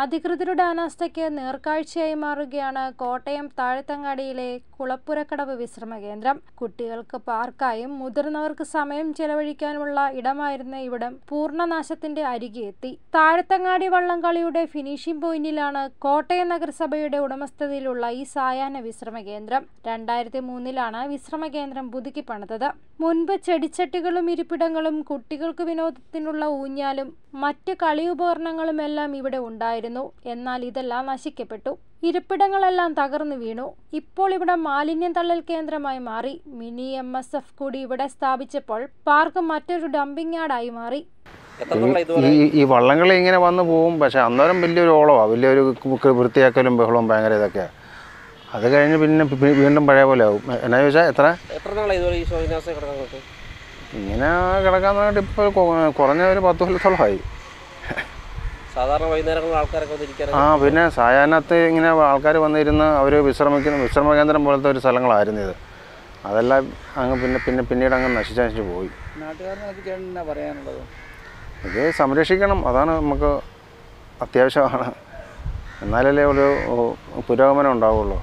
അധികൃതരുടെ അനാസ്ഥയ്ക്ക് നേർക്കാഴ്ചയായി മാറുകയാണ് കോട്ടയം താഴത്തങ്ങാടിയിലെ കുളപ്പുരക്കടവ് വിശ്രമ കേന്ദ്രം. കുട്ടികൾക്ക് പാർക്കായും മുതിർന്നവർക്ക് സമയം ചെലവഴിക്കാനുള്ള ഇടമായിരുന്ന ഇവിടം പൂർണ്ണനാശത്തിന്റെ അരികെ എത്തി. താഴത്തങ്ങാടി വള്ളംകളിയുടെ ഫിനിഷിംഗ് പോയിന്റിലാണ് കോട്ടയം നഗരസഭയുടെ ഉടമസ്ഥതയിലുള്ള ഈ സായാഹ്ന വിശ്രമ കേന്ദ്രം. 2003 വിശ്രമ കേന്ദ്രം പുതുക്കി പണിതത്. മുൻപ് ചെടിച്ചട്ടികളും ഇരിപ്പിടങ്ങളും കുട്ടികൾക്ക് വിനോദത്തിനുള്ള ഊഞ്ഞാലും മറ്റ് കളിയുപകരണങ്ങളുമെല്ലാം ഇവിടെ ഉണ്ടായിരുന്നു. എന്നാൽ ഇതെല്ലാം നശിക്കപ്പെട്ടു. ഇരിപ്പിടങ്ങളെല്ലാം തകർന്നു വീണു. ഇപ്പോൾ ഇവിടെ മാലിന്യം തള്ളൽ കേന്ദ്രമായി മാറി. മിനി MSF കൂടി ഇവിടെ സ്ഥാപിച്ചപ്പോൾ പാർക്ക് മറ്റൊരു ഡംപിംഗ് യാർഡായി മാറി. ഈ വള്ളംകളി ഇങ്ങനെ വന്നു പോകും. പക്ഷെ അന്നേരം വലിയൊരു ഓളമാണ്, വലിയൊരു വൃത്തിയാക്കലും ബഹളവും ഭയങ്കര ഇതൊക്കെയാണ്. അത് കഴിഞ്ഞ് പിന്നെ വീണ്ടും പഴയ പോലെ ആവും. എന്നാ ചോദിച്ചാൽ എത്ര ഇങ്ങനെ കിടക്കാൻ തുടങ്ങിയിട്ട് ഇപ്പോൾ കുറഞ്ഞ ഒരു 10 കൊല്ലത്തോളമായി. സാധാരണ വൈകുന്നേരങ്ങളിൽ ആൾക്കാരൊക്കെ പിന്നെ സായാഹ്നത്ത് ഇങ്ങനെ ആൾക്കാർ വന്നിരുന്ന് അവർ വിശ്രമ കേന്ദ്രം പോലത്തെ ഒരു സ്ഥലങ്ങളായിരുന്നു ഇത്. അതെല്ലാം അങ്ങ് പിന്നീട് അങ്ങ് നശിച്ചു പോയി. നാട്ടുകാരനൊക്കെ പറയാനുള്ളത് ഇത് സംരക്ഷിക്കണം, അതാണ് നമുക്ക് അത്യാവശ്യമാണ്. എന്നാലല്ലേ ഒരു പുരോഗമനം ഉണ്ടാവുള്ളൂ.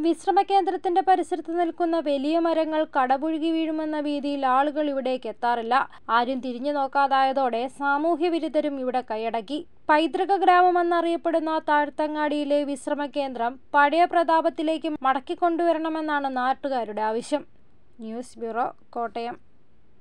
വിശ്രമ കേന്ദ്രത്തിന്റെ പരിസരത്ത് നിൽക്കുന്ന വലിയ മരങ്ങൾ കടപുഴുകി വീഴുമെന്ന ഭീതിയിൽ ആളുകൾ ഇവിടേക്ക് എത്താറില്ല. ആരും തിരിഞ്ഞു നോക്കാതായതോടെ സാമൂഹ്യ വിരുദ്ധരും ഇവിടെ കൈയടക്കി. പൈതൃക ഗ്രാമമെന്നറിയപ്പെടുന്ന താഴത്തങ്ങാടിയിലെ വിശ്രമ കേന്ദ്രം പഴയ പ്രതാപത്തിലേക്ക് മടക്കിക്കൊണ്ടുവരണമെന്നാണ് നാട്ടുകാരുടെ ആവശ്യം. News bureau, Kottayam.